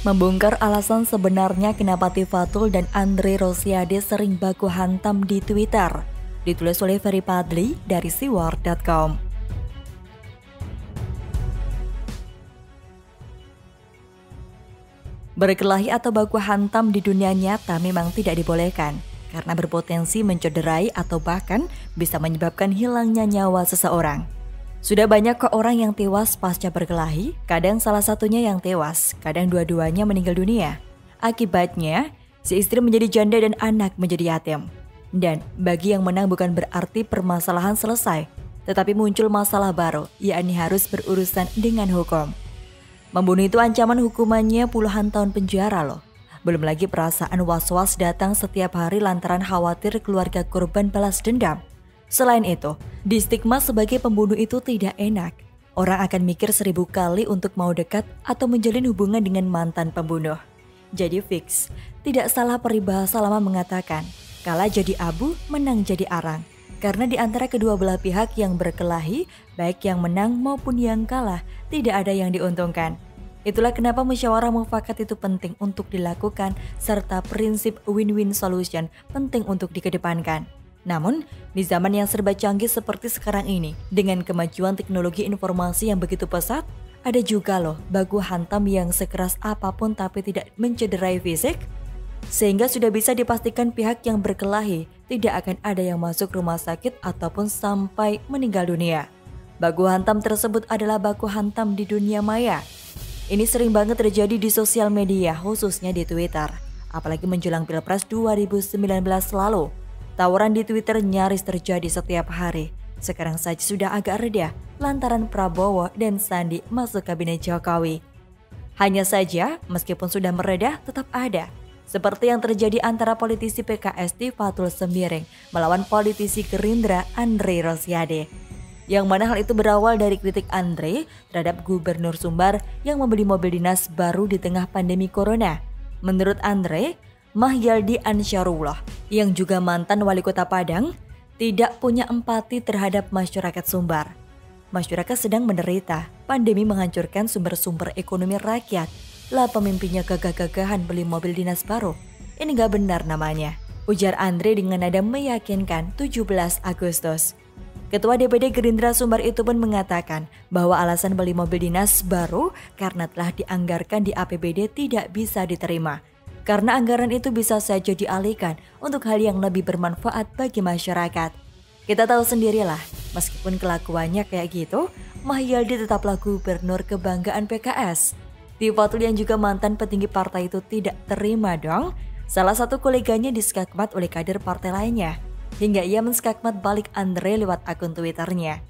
Membongkar alasan sebenarnya kenapa Tifatul dan Andre Rosiade sering baku hantam di Twitter. Ditulis oleh Ferry Padli dari siwar.com. Berkelahi atau baku hantam di dunia nyata memang tidak dibolehkan karena berpotensi mencederai atau bahkan bisa menyebabkan hilangnya nyawa seseorang. Sudah banyak kok orang yang tewas pasca berkelahi, kadang salah satunya yang tewas, kadang dua-duanya meninggal dunia. Akibatnya, si istri menjadi janda dan anak menjadi yatim. Dan bagi yang menang bukan berarti permasalahan selesai, tetapi muncul masalah baru, yakni harus berurusan dengan hukum. Membunuh itu ancaman hukumannya puluhan tahun penjara loh. Belum lagi perasaan was-was datang setiap hari lantaran khawatir keluarga korban balas dendam. Selain itu, di stigma sebagai pembunuh itu tidak enak. Orang akan mikir 1000 kali untuk mau dekat atau menjalin hubungan dengan mantan pembunuh. Jadi fix, tidak salah peribahasa lama mengatakan, kalah jadi abu, menang jadi arang. Karena di antara kedua belah pihak yang berkelahi, baik yang menang maupun yang kalah, tidak ada yang diuntungkan. Itulah kenapa musyawarah mufakat itu penting untuk dilakukan, serta prinsip win-win solution penting untuk dikedepankan. Namun, di zaman yang serba canggih seperti sekarang ini, dengan kemajuan teknologi informasi yang begitu pesat, ada juga loh baku hantam yang sekeras apapun tapi tidak mencederai fisik, sehingga sudah bisa dipastikan pihak yang berkelahi tidak akan ada yang masuk rumah sakit ataupun sampai meninggal dunia. Baku hantam tersebut adalah baku hantam di dunia maya. Ini sering banget terjadi di sosial media, khususnya di Twitter. Apalagi menjelang Pilpres 2019 lalu. Tawuran di Twitter nyaris terjadi setiap hari. Sekarang saja sudah agak reda lantaran Prabowo dan Sandi masuk kabinet Jokowi. Hanya saja, meskipun sudah mereda, tetap ada. Seperti yang terjadi antara politisi PKS Tifatul Sembiring melawan politisi Gerindra Andre Rosiade. Yang mana hal itu berawal dari kritik Andre terhadap Gubernur Sumbar yang membeli mobil dinas baru di tengah pandemi corona. Menurut Andre, Mahyaldi Ansyarullah yang juga mantan wali kota Padang tidak punya empati terhadap masyarakat Sumbar. Masyarakat sedang menderita, pandemi menghancurkan sumber-sumber ekonomi rakyat. Lah pemimpinnya gagah-gagahan beli mobil dinas baru. Ini gak benar namanya, ujar Andre dengan nada meyakinkan 17 Agustus. Ketua DPD Gerindra Sumbar itu pun mengatakan bahwa alasan beli mobil dinas baru karena telah dianggarkan di APBD tidak bisa diterima. Karena anggaran itu bisa saja dialihkan untuk hal yang lebih bermanfaat bagi masyarakat. Kita tahu sendirilah, meskipun kelakuannya kayak gitu, Mahyaldi tetaplah gubernur kebanggaan PKS. Tifatul yang juga mantan petinggi partai itu tidak terima dong. Salah satu koleganya diskakmat oleh kader partai lainnya. Hingga ia menskakmat balik Andre lewat akun Twitternya.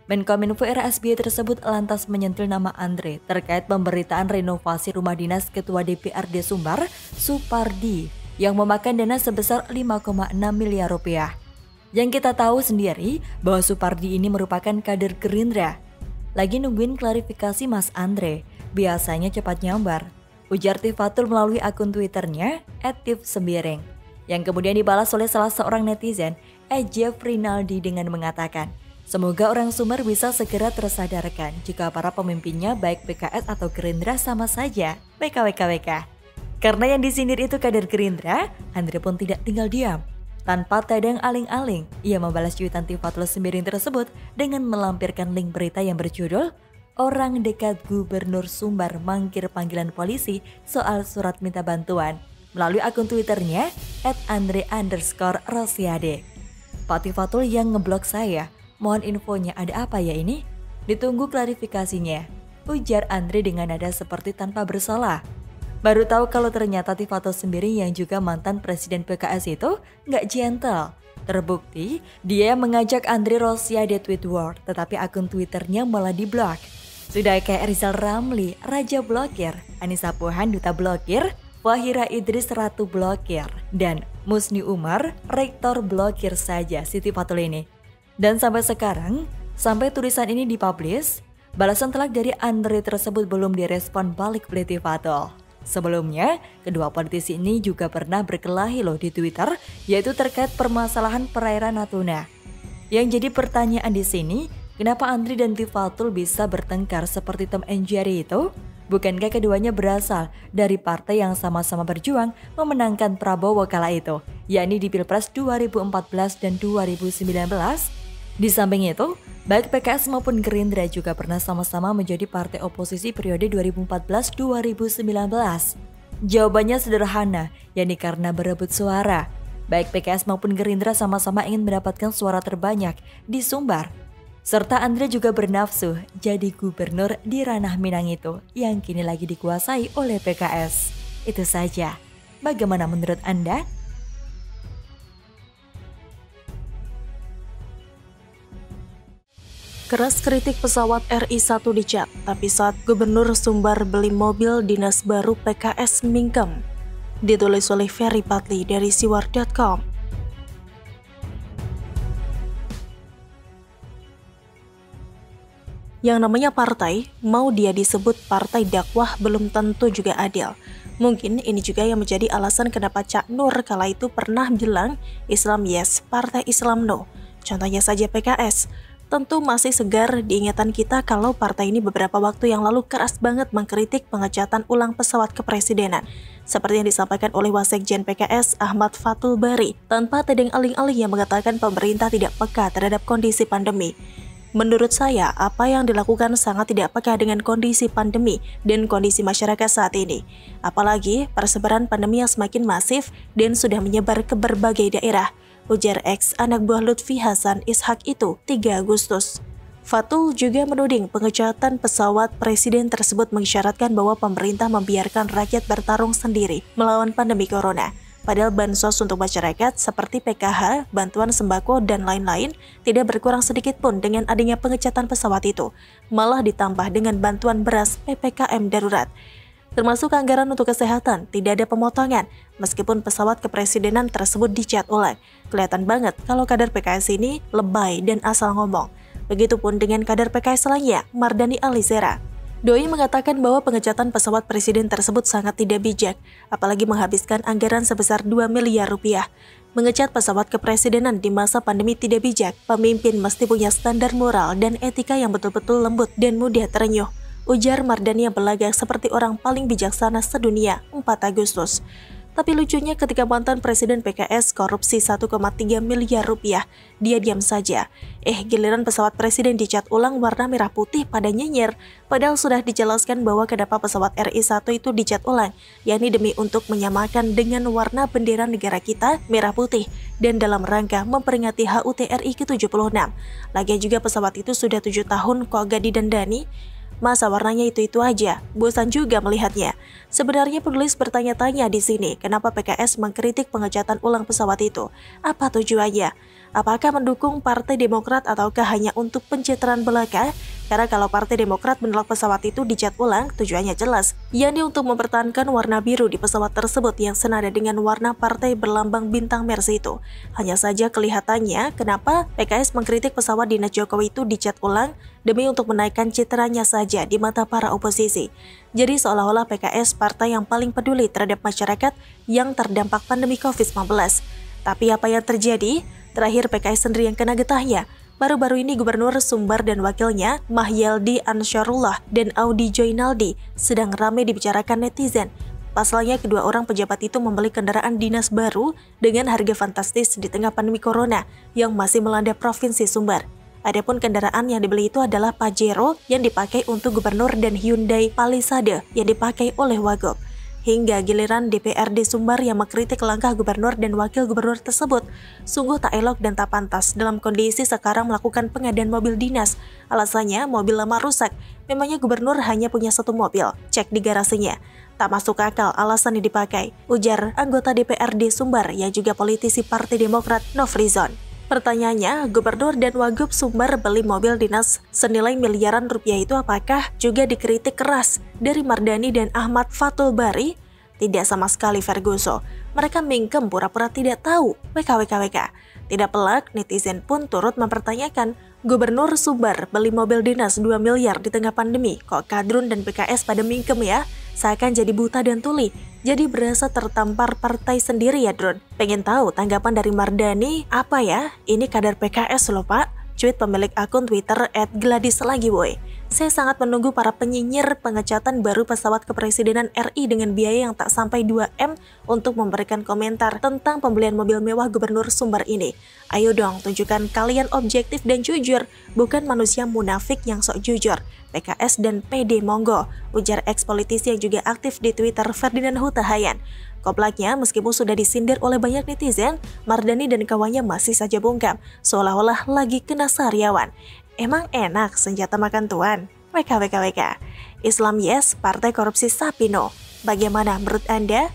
Menkominfo era SBY tersebut lantas menyentil nama Andre terkait pemberitaan renovasi rumah dinas Ketua DPRD Sumbar, Supardi, yang memakan dana sebesar 5,6 miliar rupiah. Yang kita tahu sendiri bahwa Supardi ini merupakan kader Gerindra. Lagi nungguin klarifikasi Mas Andre, biasanya cepat nyambar, ujar Tifatul melalui akun Twitternya @tifsembiring, yang kemudian dibalas oleh salah seorang netizen, @Jeffrinaldi dengan mengatakan, semoga orang Sumbar bisa segera tersadarkan jika para pemimpinnya baik PKS atau Gerindra sama saja. WKWKWK. Karena yang disindir itu kader Gerindra, Andre pun tidak tinggal diam. Tanpa tadang aling-aling, ia membalas cuitan Tifatul Sembiring tersebut dengan melampirkan link berita yang berjudul "Orang dekat Gubernur Sumbar mangkir panggilan polisi soal surat minta bantuan" melalui akun Twitternya @andre_rosiade. Pak Tifatul yang ngeblok saya. Mohon infonya, ada apa ya ini? Ditunggu klarifikasinya, ujar Andre dengan nada seperti tanpa bersalah. Baru tahu kalau ternyata Tifatul Sembiring yang juga mantan presiden PKS itu nggak gentle. Terbukti, dia yang mengajak Andre Rosiade tweet war, tetapi akun Twitternya malah diblok. Sudah kayak Rizal Ramli, Raja Blokir, Anissa Pohan, Duta Blokir, Fahira Idris, Ratu Blokir, dan Musni Umar, Rektor Blokir saja si Tifatul ini. Dan sampai sekarang, sampai tulisan ini dipublish, balasan telak dari Andre tersebut belum direspon balik oleh Tifatul. Sebelumnya, kedua politisi ini juga pernah berkelahi loh di Twitter, yaitu terkait permasalahan perairan Natuna. Yang jadi pertanyaan di sini, kenapa Andre dan Tifatul bisa bertengkar seperti Tom and Jerry itu? Bukankah keduanya berasal dari partai yang sama-sama berjuang memenangkan Prabowo kala itu, yakni di Pilpres 2014 dan 2019? Di samping itu, baik PKS maupun Gerindra juga pernah sama-sama menjadi partai oposisi periode 2014-2019. Jawabannya sederhana, yakni karena berebut suara. Baik PKS maupun Gerindra sama-sama ingin mendapatkan suara terbanyak di Sumbar. Serta Andre juga bernafsu jadi gubernur di ranah Minang itu yang kini lagi dikuasai oleh PKS. Itu saja. Bagaimana menurut Anda? Keras kritik pesawat RI-1 dicat, tapi saat Gubernur Sumbar beli mobil dinas baru PKS mingkem. Ditulis oleh Ferry Patli dari siwar.com. Yang namanya partai, mau dia disebut partai dakwah belum tentu juga adil. Mungkin ini juga yang menjadi alasan kenapa Cak Nur kala itu pernah bilang Islam yes, partai Islam no. Contohnya saja PKS. Tentu masih segar di ingatan kita kalau partai ini beberapa waktu yang lalu keras banget mengkritik pengecatan ulang pesawat kepresidenan. Seperti yang disampaikan oleh Wasekjen PKS Ahmad Fathul Bari, tanpa tedeng aling-aling yang mengatakan pemerintah tidak peka terhadap kondisi pandemi. Menurut saya, apa yang dilakukan sangat tidak peka dengan kondisi pandemi dan kondisi masyarakat saat ini. Apalagi persebaran pandemi yang semakin masif dan sudah menyebar ke berbagai daerah, ujar ex anak buah Lutfi Hasan Ishak itu 3 Agustus. Fatul juga menuding pengecatan pesawat presiden tersebut mengisyaratkan bahwa pemerintah membiarkan rakyat bertarung sendiri melawan pandemi corona. Padahal bansos untuk masyarakat seperti PKH, bantuan sembako, dan lain-lain tidak berkurang sedikit pun dengan adanya pengecatan pesawat itu. Malah ditambah dengan bantuan beras PPKM darurat. Termasuk anggaran untuk kesehatan, tidak ada pemotongan, meskipun pesawat kepresidenan tersebut dicat ulang. Kelihatan banget kalau kader PKS ini lebay dan asal ngomong. Begitupun dengan kader PKS lainnya, Mardani Alisera. Doi mengatakan bahwa pengecatan pesawat presiden tersebut sangat tidak bijak, apalagi menghabiskan anggaran sebesar 2 miliar rupiah. Mengecat pesawat kepresidenan di masa pandemi tidak bijak, pemimpin mesti punya standar moral dan etika yang betul-betul lembut dan mudah terenyuh. Ujar Mardani yang berlagak seperti orang paling bijaksana sedunia, 4 Agustus. Tapi lucunya ketika mantan Presiden PKS korupsi 1,3 miliar rupiah, dia diam saja. Giliran pesawat presiden dicat ulang warna merah putih pada nyinyir, padahal sudah dijelaskan bahwa kenapa pesawat RI-1 itu dicat ulang, yakni demi untuk menyamakan dengan warna bendera negara kita, merah putih, dan dalam rangka memperingati HUT RI ke-76. Lagian juga pesawat itu sudah 7 tahun kok gak didandani. Masa warnanya itu-itu aja, bosan juga melihatnya. Sebenarnya penulis bertanya-tanya di sini, kenapa PKS mengkritik pengecatan ulang pesawat itu? Apa tujuannya? Apakah mendukung Partai Demokrat ataukah hanya untuk pencitraan belaka? Karena kalau Partai Demokrat menolak pesawat itu dicat ulang, tujuannya jelas, yakni untuk mempertahankan warna biru di pesawat tersebut yang senada dengan warna partai berlambang bintang Mercy itu. Hanya saja kelihatannya kenapa PKS mengkritik pesawat dinas Jokowi itu dicat ulang demi untuk menaikkan citranya saja di mata para oposisi. Jadi seolah-olah PKS partai yang paling peduli terhadap masyarakat yang terdampak pandemi COVID-19. Tapi apa yang terjadi? Terakhir PKS sendiri yang kena getahnya. Baru-baru ini Gubernur Sumbar dan wakilnya Mahyaldi Ansyarullah dan Audi Joinaldi sedang ramai dibicarakan netizen. Pasalnya kedua orang pejabat itu membeli kendaraan dinas baru dengan harga fantastis di tengah pandemi corona yang masih melanda Provinsi Sumbar. Adapun kendaraan yang dibeli itu adalah Pajero yang dipakai untuk Gubernur dan Hyundai Palisade yang dipakai oleh Wagub. Hingga giliran DPRD Sumbar yang mengkritik langkah gubernur dan wakil gubernur tersebut. Sungguh tak elok dan tak pantas dalam kondisi sekarang melakukan pengadaan mobil dinas. Alasannya mobil lama rusak. Memangnya gubernur hanya punya 1 mobil, cek di garasinya. Tak masuk akal alasan yang dipakai, ujar anggota DPRD Sumbar yang juga politisi Partai Demokrat Nofrizon. Pertanyaannya, Gubernur dan Wagub Sumbar beli mobil dinas senilai miliaran rupiah itu apakah juga dikritik keras dari Mardani dan Ahmad Fathul Bari? Tidak sama sekali Ferguso. Mereka mingkem pura-pura tidak tahu. WKWKWK. Tidak pelak, netizen pun turut mempertanyakan, Gubernur Sumbar beli mobil dinas 2 miliar di tengah pandemi. Kok Kadrun dan PKS pada mingkem ya? Seakan jadi buta dan tuli. Jadi berasa tertampar partai sendiri ya, Drun. Pengen tahu tanggapan dari Mardani apa ya? Ini kader PKS loh, Pak. Cuit pemilik akun Twitter @Gladys lagi boy. Saya sangat menunggu para penyinyir pengecatan baru pesawat kepresidenan RI dengan biaya yang tak sampai 2M untuk memberikan komentar tentang pembelian mobil mewah gubernur Sumbar ini. Ayo dong, tunjukkan kalian objektif dan jujur, bukan manusia munafik yang sok jujur. PKS dan PD monggo, ujar ex-politisi yang juga aktif di Twitter Ferdinand Huta Hayan. Koplaknya, meskipun sudah disindir oleh banyak netizen, Mardani dan kawannya masih saja bungkam, seolah-olah lagi kena sariawan. Emang enak senjata makan tuan? WKWKWK. Islam yes, partai korupsi sapi no. Bagaimana menurut Anda?